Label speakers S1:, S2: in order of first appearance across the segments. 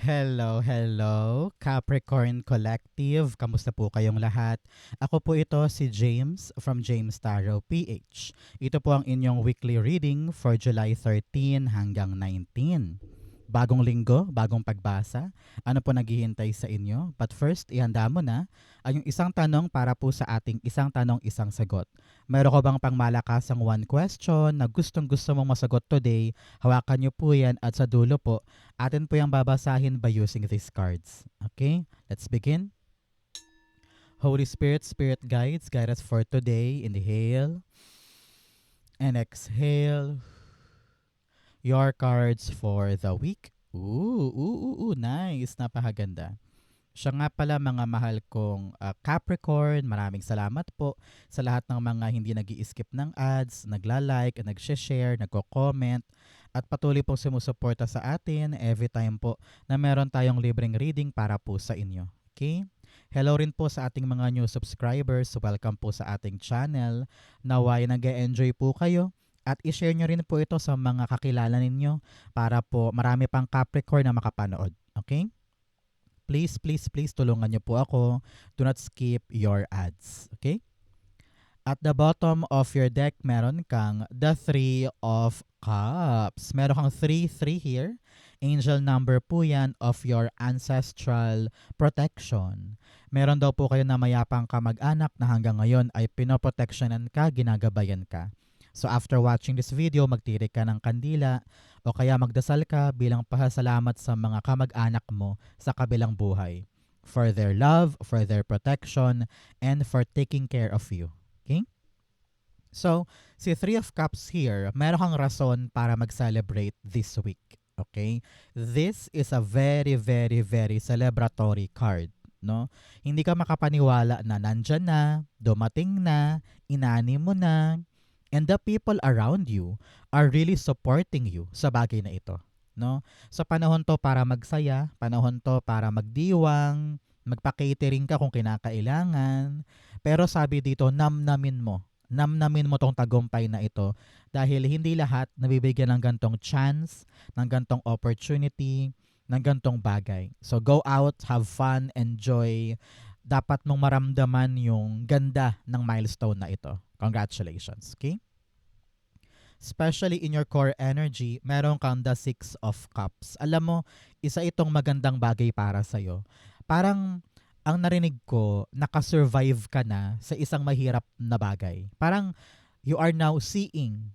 S1: Hello, hello, Capricorn Collective. Kamusta po kayong lahat? Ako po ito si James from James Tarot PH. Ito po ang inyong weekly reading for July 13 hanggang 19. Bagong linggo, bagong pagbasa. Ano po naghihintay sa inyo? But first, ihanda mo na ang yung isang tanong para po sa ating isang tanong, isang sagot. Meron ko bang pangmalakasang one question na gustong gusto mong masagot today? Hawakan niyo po yan at sa dulo po, atin po yung babasahin by using these cards. Okay? Let's begin. Holy Spirit, Spirit Guides, guide us for today. Inhale and exhale. Your cards for the week. Nice. Napakaganda. Siya nga pala mga mahal kong Capricorn, maraming salamat po sa lahat ng mga hindi nag-i-skip ng ads, nagla-like, nag-share, nagko-comment, at patuloy pong sumusuporta sa atin every time po na meron tayong libreng reading para po sa inyo. Okay? Hello rin po sa ating mga new subscribers. Welcome po sa ating channel. Naway nag-e-enjoy po kayo. At i-share nyo rin po ito sa mga kakilala ninyo para po marami pang Capricorn na makapanood. Okay? Please, please, please tulungan nyo po ako. Do not skip your ads. Okay? At the bottom of your deck, meron kang the Three of Cups. Meron kang 3-3 here. Angel number po yan of your ancestral protection. Meron daw po kayo na mayapang kamag-anak na hanggang ngayon ay pinoproteksyonan ka, ginagabayan ka. So after watching this video, magtirik ka ng kandila o kaya magdasal ka bilang pasasalamat sa mga kamag-anak mo sa kabilang buhay for their love, for their protection, and for taking care of you. Okay? So, si Three of Cups here, meron kang rason para mag-celebrate this week. Okay? This is a very, very, very celebratory card. No? Hindi ka makapaniwala na nandyan na, dumating na, inani mo na, and the people around you are really supporting you sa bagay na ito. No? Sa panahon to para magsaya, panahon to para magdiwang, magpa-catering ka kung kinakailangan. Pero sabi dito, namnamin mo. Namnamin mo tong tagumpay na ito dahil hindi lahat nabibigyan ng gantong chance, ng gantong opportunity, ng gantong bagay. So go out, have fun, enjoy. Dapat mong maramdaman yung ganda ng milestone na ito. Congratulations, okay? Especially in your core energy, meron kang the Six of Cups. Alam mo, isa itong magandang bagay para sa'yo. Parang ang narinig ko, nakasurvive ka na sa isang mahirap na bagay. Parang you are now seeing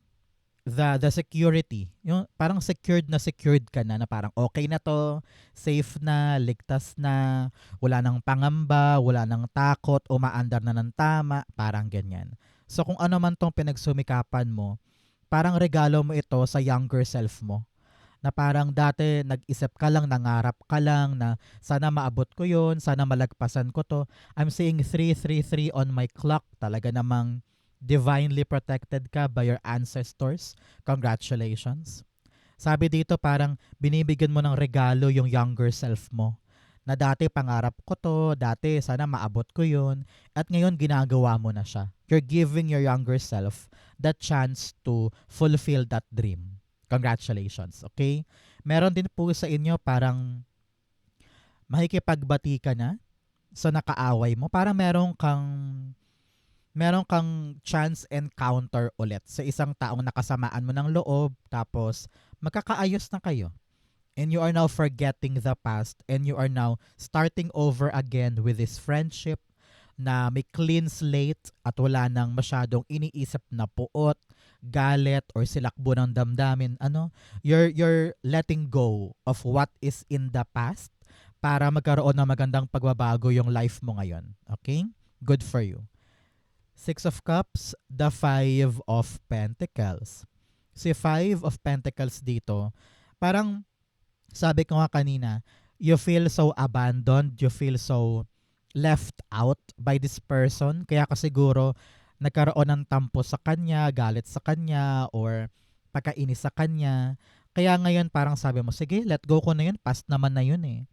S1: the security. Yung parang secured ka na parang okay na to, safe na, ligtas na, wala nang pangamba, wala nang takot, umaandar na ng tama, parang ganyan. So kung ano man tong pinagsumikapan mo, parang regalo mo ito sa younger self mo. Na parang dati nag-isip ka lang, nangarap ka lang na sana maabot ko yun, sana malagpasan ko to. I'm seeing 333 on my clock. Talaga namang divinely protected ka by your ancestors. Congratulations. Sabi dito parang binibigyan mo ng regalo yung younger self mo. Na dati pangarap ko to, dati sana maabot ko yun, at ngayon ginagawa mo na siya. You're giving your younger self the chance to fulfill that dream. Congratulations, okay? Meron din po sa inyo parang makikipagbati ka na sa nakaaway mo. Parang meron kang chance encounter ulit sa isang taong nakasamaan mo ng loob, tapos magkakaayos na kayo. And you are now forgetting the past and you are now starting over again with this friendship na may clean slate at wala nang masyadong iniisip na puot, galit, or silakbo ng damdamin. You're letting go of what is in the past para magkaroon ng magandang pagbabago yung life mo ngayon. Okay? Good for you. Six of Cups, the Five of Pentacles. Si Five of Pentacles dito, parang sabi ko nga kanina, you feel so abandoned, you feel so left out by this person. Kaya ka siguro nagkaroon ng tampo sa kanya, galit sa kanya, or pagkainis sa kanya. Kaya ngayon parang sabi mo, sige, let go ko na yun, past naman na yun eh.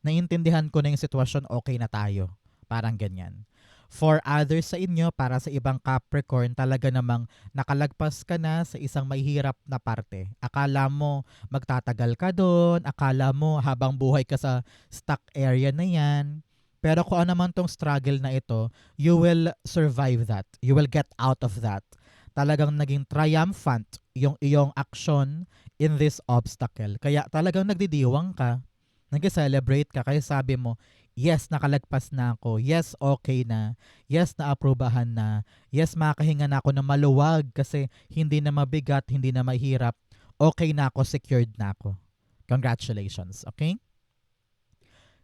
S1: Naiintindihan ko na yung sitwasyon, okay na tayo. Parang ganyan. For others sa inyo, para sa ibang Capricorn, talaga namang nakalagpas ka na sa isang mahirap na parte. Akala mo magtatagal ka doon, akala mo habang buhay ka sa stuck area na yan. Pero kung ano man tong struggle na ito, you will survive that. You will get out of that. Talagang naging triumphant yung iyong action in this obstacle. Kaya talagang nagdidiwang ka, nag-celebrate ka, kaya sabi mo, yes, nakalagpas na ako. Yes, okay na. Yes, naaprubahan na. Yes, makahinga na ako na maluwag kasi hindi na mabigat, hindi na mahirap. Okay na ako, secured na ako. Congratulations, okay?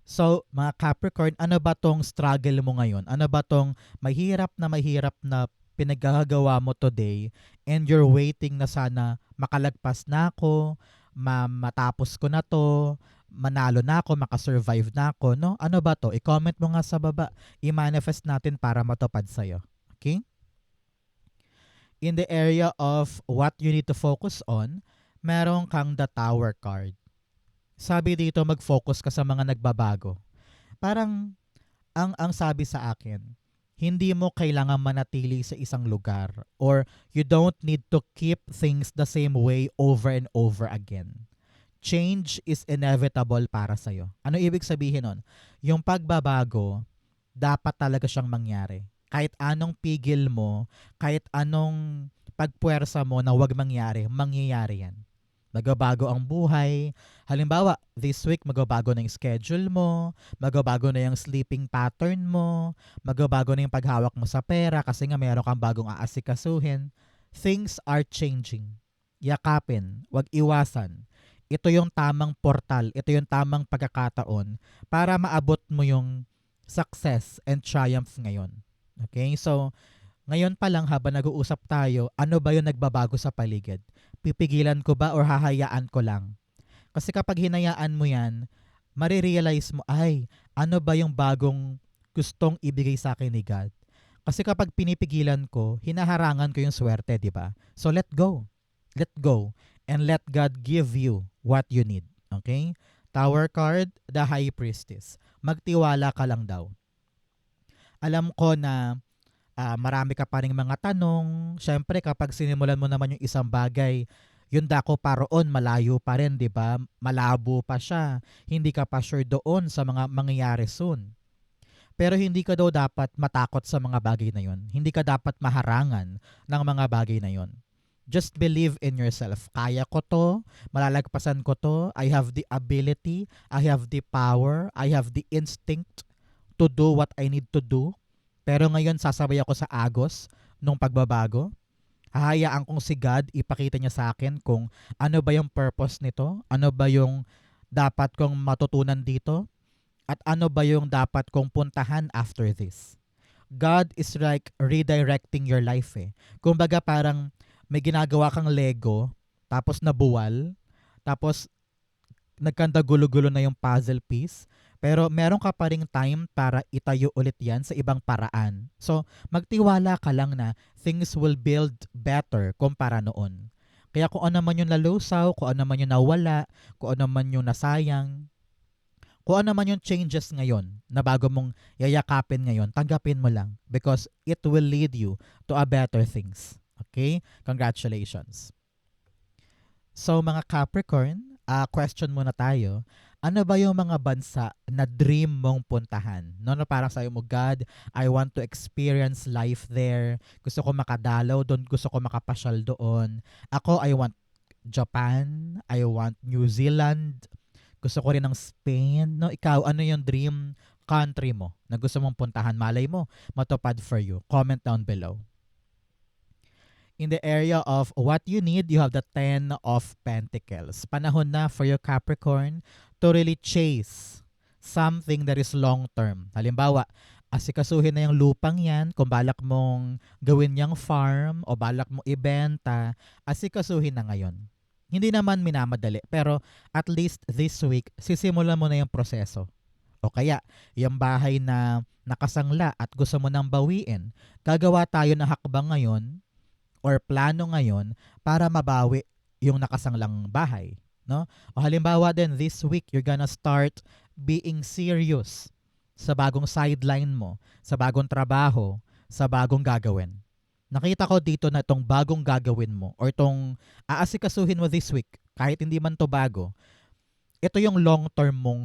S1: So, mga Capricorn, ano ba tong struggle mo ngayon? Ano ba tong mahirap na pinagagawa mo today and you're waiting na sana makalagpas na ako, matapos ko na to, manalo na ako, makasurvive na ako, no? Ano ba to? I-comment mo nga sa baba. I-manifest natin para matupad sa'yo. Okay? In the area of what you need to focus on, meron kang the Tower card. Sabi dito, mag-focus ka sa mga nagbabago. Parang, ang sabi sa akin, hindi mo kailangan manatili sa isang lugar or you don't need to keep things the same way over and over again. Change is inevitable para sa'yo. Ano ibig sabihin nun? Yung pagbabago, dapat talaga siyang mangyari. Kahit anong pigil mo, kahit anong pagpuwersa mo na wag mangyari, mangyayari yan. Magbabago ang buhay. Halimbawa, this week magbabago na yung schedule mo, magbabago na yung sleeping pattern mo, magbabago na yung paghawak mo sa pera kasi nga meron kang bagong aasikasuhin. Things are changing. Yakapin, wag iwasan. Ito yung tamang portal, ito yung tamang pagkakataon para maabot mo yung success and triumph ngayon. Okay? So, ngayon pa lang habang nag-uusap tayo, ano ba yung nagbabago sa paligid? Pipigilan ko ba or hahayaan ko lang? Kasi kapag hinayaan mo yan, marirealize mo, ay, ano ba yung bagong gustong ibigay sa akin ni God? Kasi kapag pinipigilan ko, hinaharangan ko yung swerte, di ba? So let go. Let go. And let God give you what you need. Okay? Tower card, the High Priestess. Magtiwala ka lang daw. Alam ko na marami ka pa ring mga tanong. Siyempre, kapag sinimulan mo naman yung isang bagay, yung dako paroon, malayo pa rin, di ba? Malabo pa siya. Hindi ka pa sure doon sa mga mangyayari soon. Pero hindi ka daw dapat matakot sa mga bagay na yon. Hindi ka dapat maharangan ng mga bagay na yon. Just believe in yourself. Kaya ko to, malalagpasan ko to, I have the ability, I have the power, I have the instinct to do what I need to do. Pero ngayon sasabay ako sa agos nung pagbabago. Hahayaan kong si God ipakita niya sa akin kung ano ba yung purpose nito, ano ba yung dapat kong matutunan dito, at ano ba yung dapat kong puntahan after this. God is like redirecting your life eh. Kumbaga parang may ginagawa kang Lego, tapos nabuwal, tapos nagkanda gulo-gulo na yung puzzle piece, pero meron ka pa ring time para itayo ulit yan sa ibang paraan. So, magtiwala ka lang na things will build better kumpara noon. Kaya kung ano man yung nalusaw, kung ano man yung nawala, kung ano man yung nasayang, kung ano man yung changes ngayon na bago mong yayakapin ngayon, tanggapin mo lang because it will lead you to a better things. Okay? Congratulations. So mga Capricorn, question muna tayo. Ano ba yung mga bansa na dream mong puntahan? No, parang sabi mo, God, I want to experience life there. Gusto ko makadalaw doon, gusto ko makapasyal doon. Ako, I want Japan, I want New Zealand, gusto ko rin ng Spain. No, ikaw, ano yung dream country mo na gusto mong puntahan? Malay mo, matupad for you. Comment down below. In the area of what you need, you have the 10 of Pentacles. Panahon na for your Capricorn to really chase something that is long-term. Halimbawa, asikasuhin na yung lupang yan, kung balak mong gawin yung farm o balak mong ibenta, asikasuhin na ngayon. Hindi naman minamadali, pero at least this week, sisimulan mo na yung proseso. O kaya, yung bahay na nakasangla at gusto mo nang bawiin, gagawa tayo ng hakbang ngayon or plano ngayon para mabawi yung nakasanglang bahay, no? O halimbawa din, this week, you're gonna start being serious sa bagong sideline mo, sa bagong trabaho, sa bagong gagawin. Nakita ko dito na itong bagong gagawin mo or itong aasikasuhin mo this week, kahit hindi man to bago, ito yung long term mong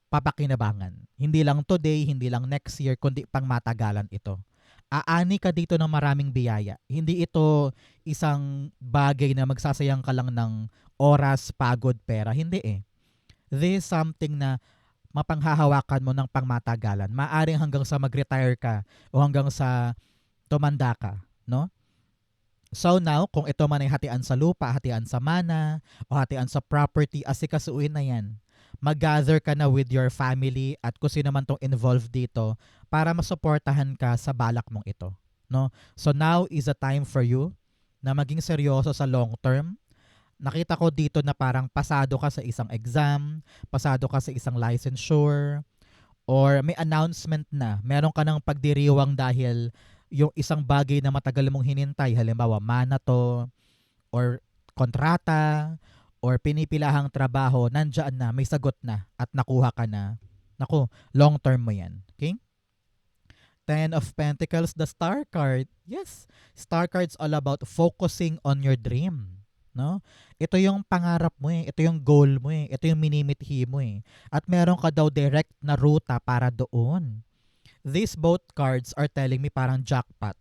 S1: papakinabangan. Hindi lang today, hindi lang next year, kundi pang matagalan ito. Aani ka dito ng maraming biyaya. Hindi ito isang bagay na magsasayang ka lang ng oras, pagod, pera. Hindi eh. This is something na mapanghahawakan mo ng pangmatagalan. Maaring hanggang sa mag-retire ka o hanggang sa tumanda ka, no? So now, kung ito man ay hatian sa lupa, hatian sa mana, o hatian sa property, asikasuin na yan. Mag-gather ka na with your family at kung sino man tong involved dito para masuportahan ka sa balak mong ito. No? So now is a time for you na maging seryoso sa long term. Nakita ko dito na parang pasado ka sa isang exam, pasado ka sa isang licensure, or may announcement na meron ka ng pagdiriwang dahil yung isang bagay na matagal mong hinintay, halimbawa mana to, or kontrata, or pinipilahang trabaho, nandyan na, may sagot na, at nakuha ka na. Naku, long term mo yan. Okay? Ten of Pentacles, the Star card. Yes, Star card's all about focusing on your dream. No? Ito yung pangarap mo eh. Ito yung goal mo eh. Ito yung minimithi mo eh. At meron ka daw direct na ruta para doon. These both cards are telling me parang jackpot.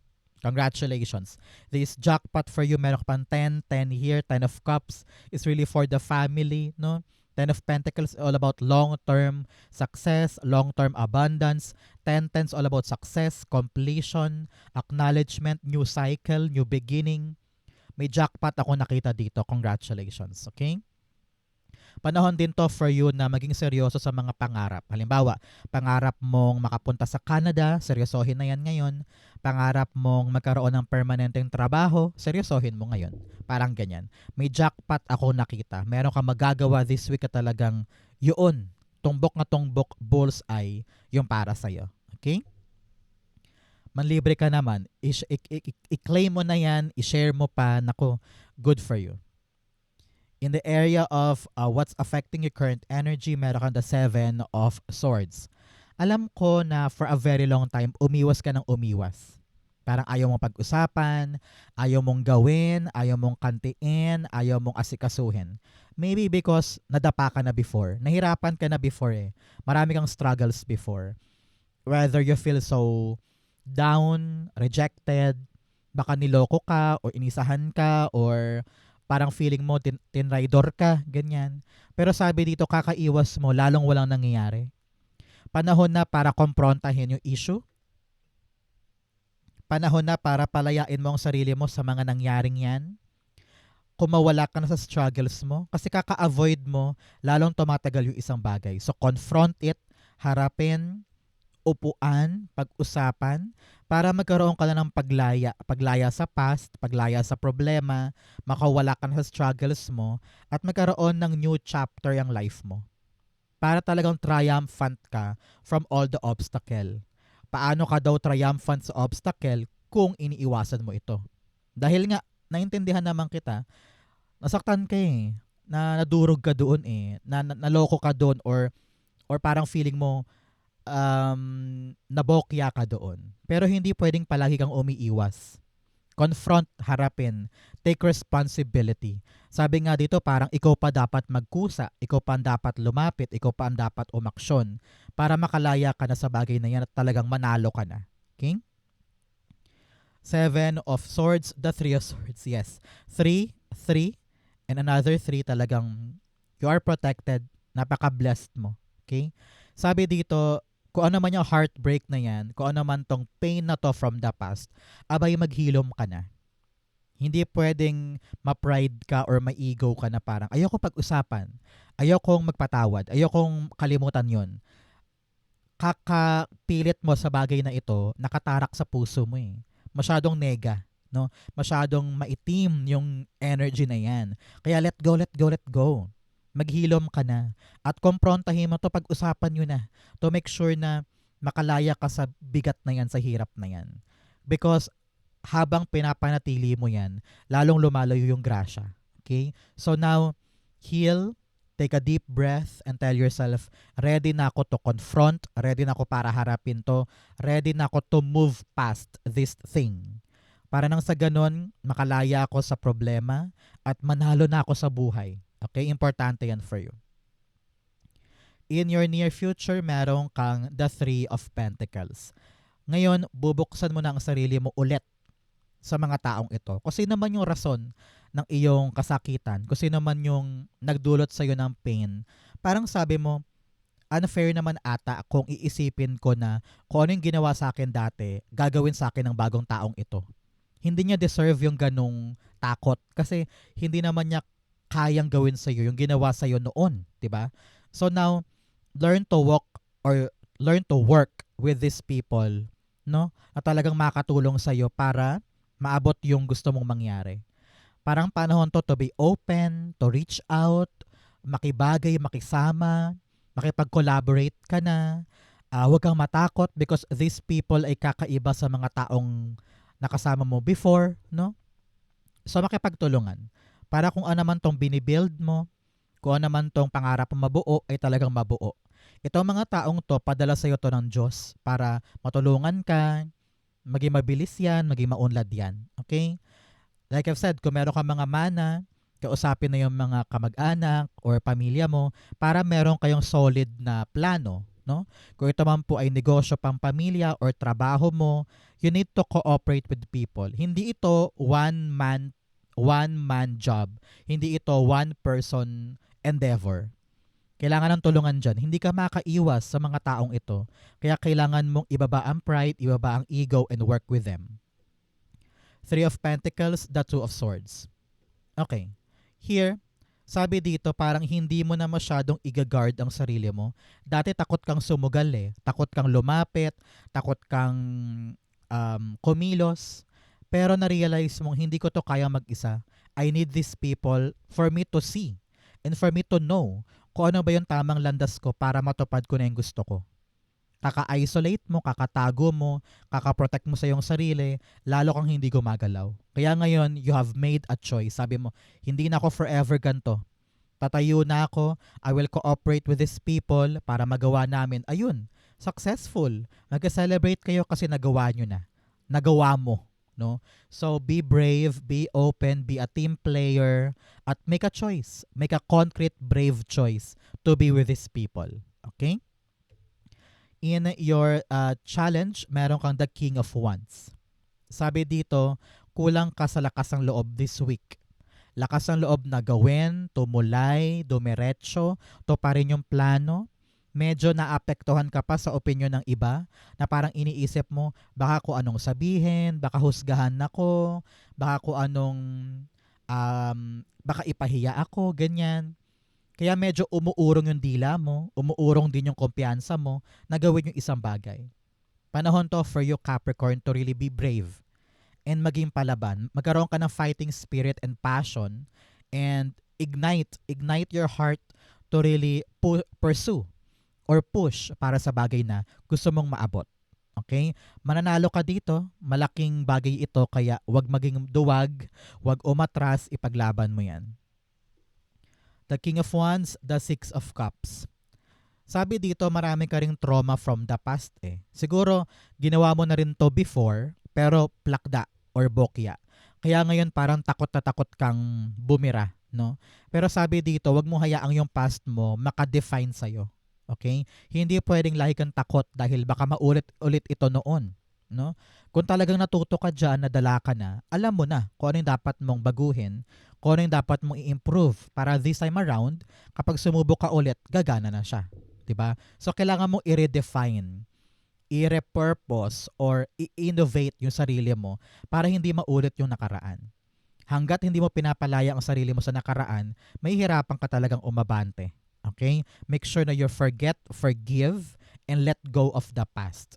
S1: Congratulations. This jackpot for you, meron ka pang 10, 10 here, 10 of cups is really for the family, no? 10 of Pentacles all about long-term success, long-term abundance. 10 tens all about success, completion, acknowledgement, new cycle, new beginning. May jackpot ako nakita dito. Congratulations. Okay? Panahon din to for you na maging seryoso sa mga pangarap. Halimbawa, pangarap mong makapunta sa Canada, seryosohin na yan ngayon. Pangarap mong magkaroon ng permanenteng trabaho, seryosohin mo ngayon. Parang ganyan. May jackpot ako nakita. Meron kang magagawa this week na talagang yun, tumbok na tumbok, bullseye, yung para sa'yo. Okay? Manlibre ka naman, i-claim mo na yan, i-share mo pa, nako, good for you. In the area of what's affecting your current energy, meron kang the 7 of Swords. Alam ko na for a very long time, umiwas ka ng umiwas. Parang ayaw mong pag-usapan, ayaw mong gawin, ayaw mong kantiin, ayaw mong asikasuhin. Maybe because nadapa ka na before. Nahirapan ka na before eh. Marami kang struggles before. Whether you feel so down, rejected, baka niloko ka or inisahan ka or parang feeling mo tinraidor ka, ganyan. Pero sabi dito, kakaiwas mo, lalong walang nangyayari. Panahon na para komprontahin yung issue. Panahon na para palayain mo ang sarili mo sa mga nangyaring yan. Kung mawala ka na sa struggles mo, kasi kaka-avoid mo, lalong tumatagal yung isang bagay. So confront it, harapin, upuan, pag-usapan, para magkaroon ka na ng paglaya sa past, paglaya sa problema, makawala ka na sa struggles mo, at magkaroon ng new chapter yung life mo. Para talagang triumphant ka from all the obstacle. Paano ka daw triumphant sa obstacle kung iniiwasan mo ito? Dahil nga, naintindihan naman kita, nasaktan ka eh, nadurog ka doon eh, naloko ka doon or parang feeling mo, nabokya ka doon. Pero hindi pwedeng palagi kang umiiwas. Confront, harapin, take responsibility. Sabi nga dito, parang ikaw pa dapat magkusa, ikaw pa dapat lumapit, ikaw pa dapat umaksyon para makalaya ka na sa bagay na yan at talagang manalo ka na. Okay? 7 of Swords, the 3 of Swords. Yes. 3, and another 3 talagang you are protected. Napaka-blessed mo. Okay? Sabi dito, kung ano man yung heartbreak na yan, kung ano man tong pain na to from the past, abay maghilom ka na. Hindi pwedeng ma-pride ka or ma-ego ka na parang ayoko pag-usapan, ayokong magpatawad, ayokong kalimutan yon. Kakapilit mo sa bagay na ito, nakatarak sa puso mo eh. Masyadong nega, no? Masyadong maitim yung energy na yan. Kaya let go. Maghilom ka na. At komprontahin mo to, pag-usapan nyo na to make sure na makalaya ka sa bigat na yan, sa hirap na yan. Because habang pinapanatili mo yan, lalong lumalayo yung grasya. Okay? So now, heal, Take a deep breath and tell yourself, ready na ako to confront, ready na ako para harapin to, ready na ako to move past this thing. Para nang sa ganun, makalaya ako sa problema at manalo na ako sa buhay. Okay? Importante yan for you. In your near future, meron kang the Three of Pentacles. Ngayon, bubuksan mo na ang sarili mo ulit sa mga taong ito. Kasi naman yung rason ng iyong kasakitan, kasi naman yung nagdulot sa'yo ng pain, parang sabi mo, unfair naman ata kung iisipin ko na kung ano yung ginawa sa akin dati, gagawin sa akin ng bagong taong ito. Hindi niya deserve yung ganong takot kasi hindi naman niya kayang gawin sa'yo yung ginawa sa'yo noon, di ba? So now, learn to walk or learn to work with these people, no? At talagang makatulong sa'yo para maabot yung gusto mong mangyari. Parang panahon to be open, to reach out, makibagay, makisama, makipag-collaborate ka na. Huwag kang matakot because these people ay kakaiba sa mga taong nakasama mo before, no? So makipagtulungan. Para kung ano man tong binibuild mo, kung ano man tong pangarap mo mabuo, ay talagang mabuo. Itong mga taong to, padala sa'yo to ng Diyos para matulungan ka, maging mabilis yan, maging maunlad yan. Okay? Like I've said, kung meron ka mga mana, kausapin na yung mga kamag-anak or pamilya mo para meron kayong solid na plano. No? Kung ito man po ay negosyo pang pamilya or trabaho mo, you need to cooperate with people. Hindi ito one-man job. Hindi ito one-person endeavor. Kailangan ng tulungan dyan. Hindi ka makaiwas sa mga taong ito. Kaya kailangan mong ibaba ang pride, ibaba ang ego, and work with them. Three of Pentacles, the Two of Swords. Okay. Here, sabi dito parang hindi mo na masyadong i-guard ang sarili mo. Dati takot kang sumugal eh. Takot kang lumapit, takot kang kumilos. Pero na-realize mong hindi ko to kaya mag-isa. I need these people for me to see and for me to know kung ano ba yung tamang landas ko para matupad ko na yung gusto ko. Kaka-isolate mo, kakatago mo, kaka-protect mo sa iyong sarili, lalo kang hindi gumagalaw. Kaya ngayon, you have made a choice. Sabi mo, hindi na ako forever ganito. Tatayo na ako, I will cooperate with these people para magawa namin. Ayun, successful. Mag-celebrate kayo kasi nagawa nyo na. Nagawa mo. No? So be brave, be open, be a team player, at make a choice. Make a concrete, brave choice to be with these people. Okay? In your challenge, meron kang the King of Wands. Sabi dito, kulang ka sa lakas ng loob this week. Lakas ng loob na gawin, tumulay, dumiretso, to pa rin yung plano. Medyo naapektuhan ka pa sa opinion ng iba na parang iniisip mo, baka kung anong sabihin, baka husgahan ako, baka kung anong, baka ipahiya ako, ganyan. Kaya medyo umuurong yung dila mo, umuurong din yung kumpiyansa mo na gawin yung isang bagay. Panahon to for you, Capricorn, to really be brave and maging palaban. Magkaroon ka ng fighting spirit and passion and ignite your heart to really pursue or push para sa bagay na gusto mong maabot. Okay? Mananalo ka dito, malaking bagay ito kaya wag maging duwag, wag umatras, ipaglaban mo yan. The King of Wands, the Six of Cups. Sabi dito, marami ka ring trauma from the past eh. Siguro, ginawa mo na rin to before, pero plakda or bokya. Kaya ngayon parang takot na takot kang bumira, no? Pero sabi dito, wag mo hayaang yung past mo makadefine sa'yo. Okay? Hindi pwedeng lagi kang takot dahil baka maulit-ulit ito noon, no? Kung talagang natuto ka dyan, nadala ka na, alam mo na kung ano yung dapat mong baguhin, kung ano yung dapat mong i-improve para this time around, kapag sumubok ka ulit, gagana na siya. Diba? So, kailangan mong i-redefine, i-repurpose, or i-innovate yung sarili mo para hindi maulit yung nakaraan. Hanggat hindi mo pinapalaya ang sarili mo sa nakaraan, may hirapan ka talagang umabante. Okay? Make sure na you forget, forgive, and let go of the past.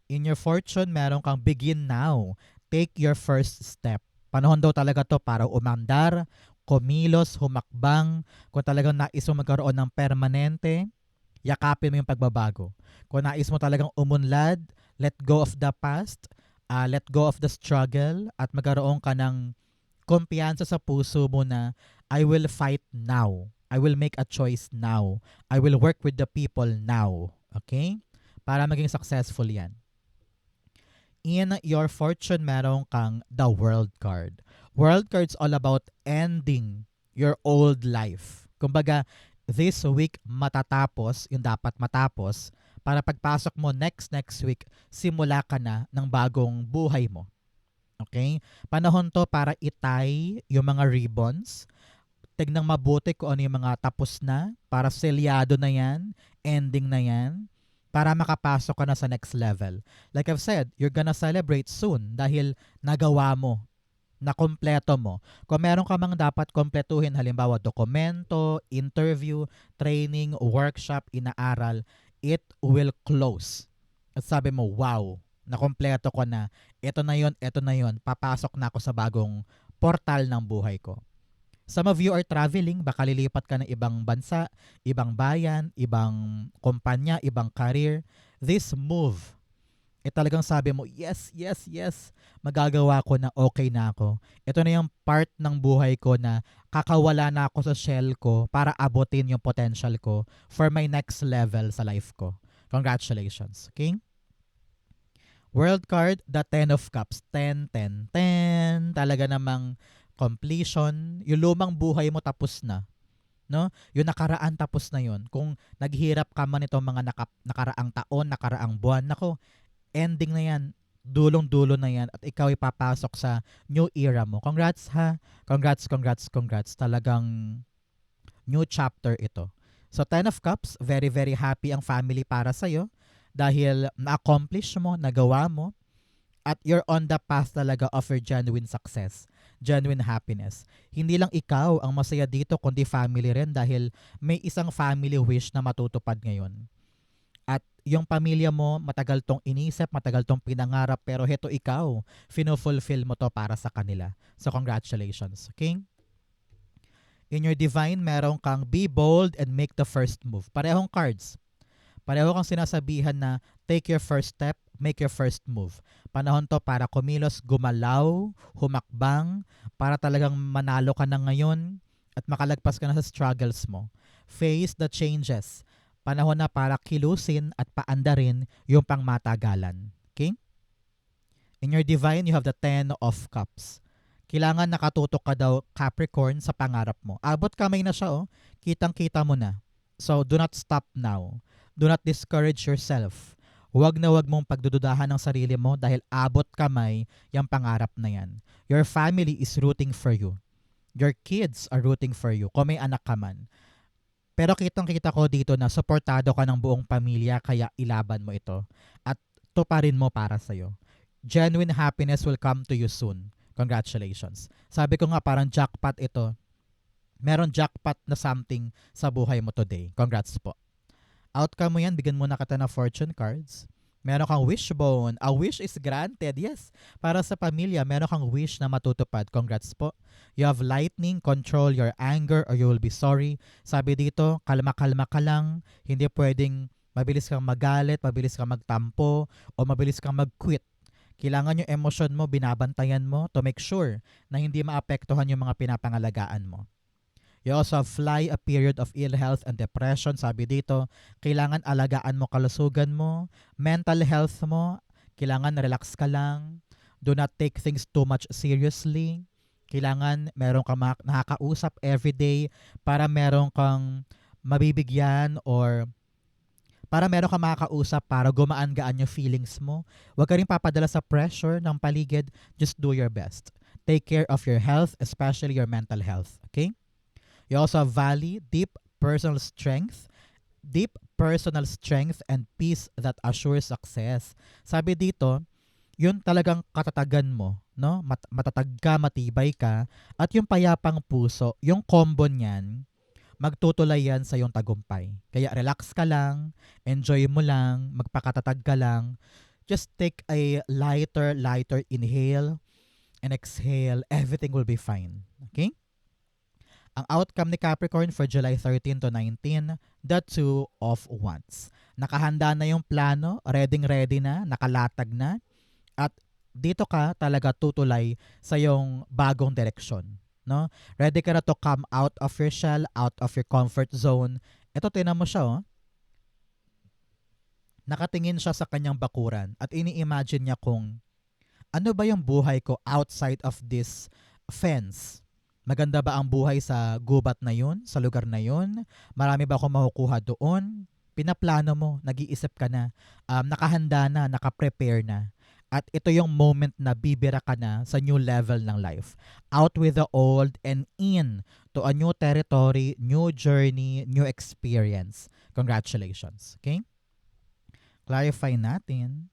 S1: In your fortune, meron kang begin now. Take your first step. Panahon daw talaga to para umandar, kumilos, humakbang. Kung talagang nais mo magkaroon ng permanente, yakapin mo yung pagbabago. Kung nais mo talagang umunlad, let go of the past, let go of the struggle, at magkaroon ka ng kumpiyansa sa puso mo na I will fight now. I will make a choice now. I will work with the people now. Okay? Para maging successful yan. In your fortune, meron kang the world card. World card's all about ending your old life. Kumbaga, this week matatapos, yung dapat matapos, para pagpasok mo next week, simula ka na ng bagong buhay mo. Okay? Panahon to para itay yung mga ribbons. Tignan mabuti kung ano yung mga tapos na, para selyado na yan, ending na yan, para makapasok ka na sa next level. Like I've said, you're gonna celebrate soon dahil nagawa mo, nakompleto mo. Kung meron ka mang dapat kompletuhin, halimbawa dokumento, interview, training, workshop, inaaral, it will close. At sabi mo, wow, nakompleto ko na. Ito na yon. Papasok na ako sa bagong portal ng buhay ko. Some of you are traveling, baka lilipat ka ng ibang bansa, ibang bayan, ibang kumpanya, ibang career. This move, talagang sabi mo, yes, yes, yes, magagawa ko na, okay na ako. Ito na yung part ng buhay ko na kakawala na ako sa shell ko para abutin yung potential ko for my next level sa life ko. Congratulations. Okay? World card, the 10 of Cups. 10, 10, 10. Talaga namang completion. Yung lumang buhay mo tapos na. No? Yung nakaraan tapos na yun. Kung naghirap ka man itong mga nakaraang taon, nakaraang buwan, nako, ending na yan. Dulong-dulo na yan. At ikaw ipapasok sa new era mo. Congrats ha. Congrats, congrats, congrats. Talagang new chapter ito. So 10 of Cups, very, very happy ang family para sa'yo dahil na-accomplish mo, nagawa mo, at you're on the path talaga of your genuine success, genuine happiness. Hindi lang ikaw ang masaya dito, kundi family rin dahil may isang family wish na matutupad ngayon. At yung pamilya mo, matagal tong inisip, matagal tong pinangarap, pero heto ikaw, fino-fulfill mo to para sa kanila. So congratulations, okay? In your divine, meron kang be bold and make the first move. Parehong cards. Pareho kang sinasabihan na take your first step, make your first move. Panahon to para kumilos, gumalaw, humakbang, para talagang manalo ka na ngayon at makalagpas ka na sa struggles mo. Face the changes. Panahon na para kilusin at paandarin yung pangmatagalan. Okay? In your divine, you have the 10 of Cups. Kailangan nakatutok ka daw, Capricorn, sa pangarap mo. Abot kamay na siya, oh. Kitang-kita mo na. So, do not stop now. Do not discourage yourself. Huwag na huwag mong pagdududahan ng sarili mo dahil abot kamay yung pangarap na yan. Your family is rooting for you. Your kids are rooting for you kung may anak ka man. Pero kitang-kita ko dito na suportado ka ng buong pamilya kaya ilaban mo ito. At tuparin mo para sa'yo. Genuine happiness will come to you soon. Congratulations. Sabi ko nga parang jackpot ito. Meron jackpot na something sa buhay mo today. Congrats po. Outcome mo yan, bigyan mo na kita ng fortune cards. Meron kang wishbone. A wish is granted. Yes. Para sa pamilya, meron kang wish na matutupad. Congrats po. You have lightning, control your anger or you will be sorry. Sabi dito, kalma-kalma ka lang. Hindi pwedeng mabilis kang magalit, mabilis kang magtampo, o mabilis kang mag-quit. Kailangan yung emosyon mo, binabantayan mo to make sure na hindi maapektuhan yung mga pinapangalagaan mo. You also fly a period of ill health and depression. Sabi dito, kailangan alagaan mo kalusugan mo, mental health mo, kailangan relax ka lang. Do not take things too much seriously. Kailangan meron kang nakakausap everyday para meron kang mabibigyan or para meron kang makakausap para gumaan-gaan yung feelings mo. Huwag ka rin papadala sa pressure ng paligid. Just do your best. Take care of your health, especially your mental health. Okay? You also have Valley, deep personal strength and peace that assures success. Sabi dito, yun talagang katatagan mo, no? Matatag ka, matibay ka, at yung payapang puso, yung combo niyan, magtutulay yan sa yung tagumpay. Kaya relax ka lang, enjoy mo lang, magpakatatag ka lang. Just take a lighter inhale and exhale. Everything will be fine. Okay? Ang outcome ni Capricorn for July 13 to 19, the Two of Wands. Nakahanda na yung plano, ready na, nakalatag na, at dito ka talaga tutulay sa yung bagong direksyon. no? Ready ka na to come out of your shell, out of your comfort zone. Ito, tinan mo siya, oh. Nakatingin siya sa kanyang bakuran at ini-imagine niya kung ano ba yung buhay ko outside of this fence. Maganda ba ang buhay sa gubat na yun, sa lugar na yun? Marami ba akong makukuha doon? Pinaplano mo, nag-iisip ka na, nakahanda na, nakaprepare na. At ito yung moment na bibira ka na sa new level ng life. Out with the old and in to a new territory, new journey, new experience. Congratulations. Okay? Clarify natin.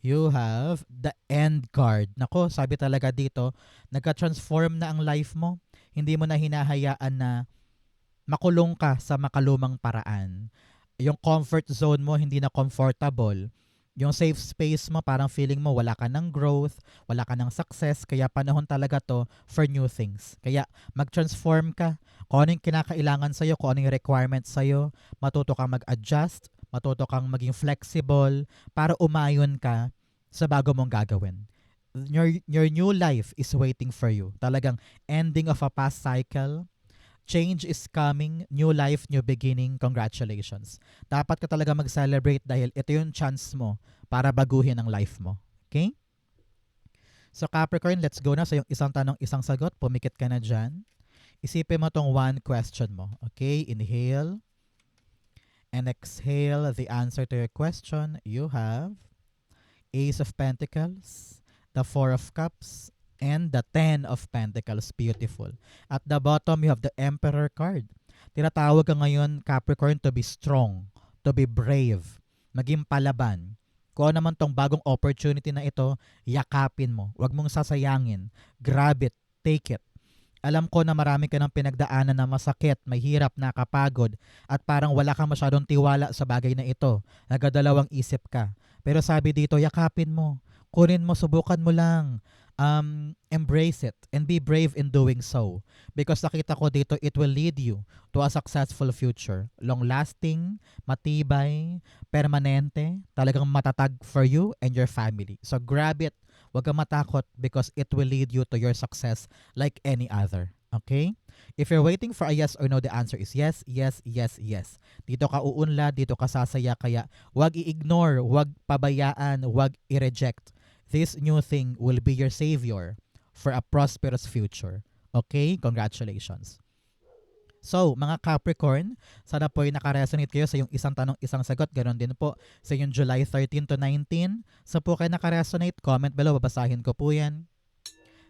S1: You have the end card. Nako, sabi talaga dito, nagka-transform na ang life mo. Hindi mo na hinahayaan na makulong ka sa makalumang paraan. Yung comfort zone mo hindi na comfortable. Yung safe space mo, parang feeling mo wala ka ng growth, wala ka ng success, kaya panahon talaga to for new things. Kaya mag-transform ka. Kung ano yung kinakailangan sa'yo, kung ano yung requirements sa'yo, matuto kang mag-adjust, matuto kang maging flexible para umayon ka sa bago mong gagawin. Your new life is waiting for you. Talagang ending of a past cycle. Change is coming. New life, new beginning. Congratulations. Dapat ka talaga mag-celebrate dahil ito yung chance mo para baguhin ang life mo. Okay? So Capricorn, let's go na sa yung isang tanong, isang sagot. Pumikit ka na dyan. Isipin mo tong one question mo. Okay? Inhale. And exhale the answer to your question. You have Ace of Pentacles, the Four of Cups, and the Ten of Pentacles. Beautiful. At the bottom, you have the Emperor card. Tinatawag ka ngayon, Capricorn, to be strong, to be brave, maging palaban. Kung ano naman tong bagong opportunity na ito, yakapin mo. Huwag mong sasayangin. Grab it. Take it. Alam ko na marami ka ng pinagdaanan na masakit, mahirap, nakapagod, at parang wala kang masyadong tiwala sa bagay na ito. Nagadalawang isip ka. Pero sabi dito, yakapin mo. Kunin mo, subukan mo lang. Embrace it and be brave in doing so. Because nakita ko dito, it will lead you to a successful future. Long-lasting, matibay, permanente, talagang matatag for you and your family. So grab it. Huwag kang matakot because it will lead you to your success like any other. Okay? If you're waiting for a yes or no, the answer is yes, yes, yes, yes. Dito ka uunlad, dito ka sasaya, kaya huwag i-ignore, huwag pabayaan, huwag i-reject. This new thing will be your savior for a prosperous future. Okay? Congratulations. So, mga Capricorn, sana po ay nakaresonate kayo sa yung isang tanong, isang sagot. Ganon din po sa yung July 13 to 19. So po kayo nakaresonate, comment below, babasahin ko po yan.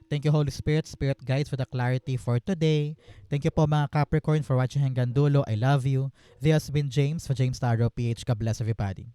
S1: Thank you, Holy Spirit, Spirit Guides, for the clarity for today. Thank you po mga Capricorn for watching hanggang dulo. I love you. This has been James for James Taro PH. God bless everybody.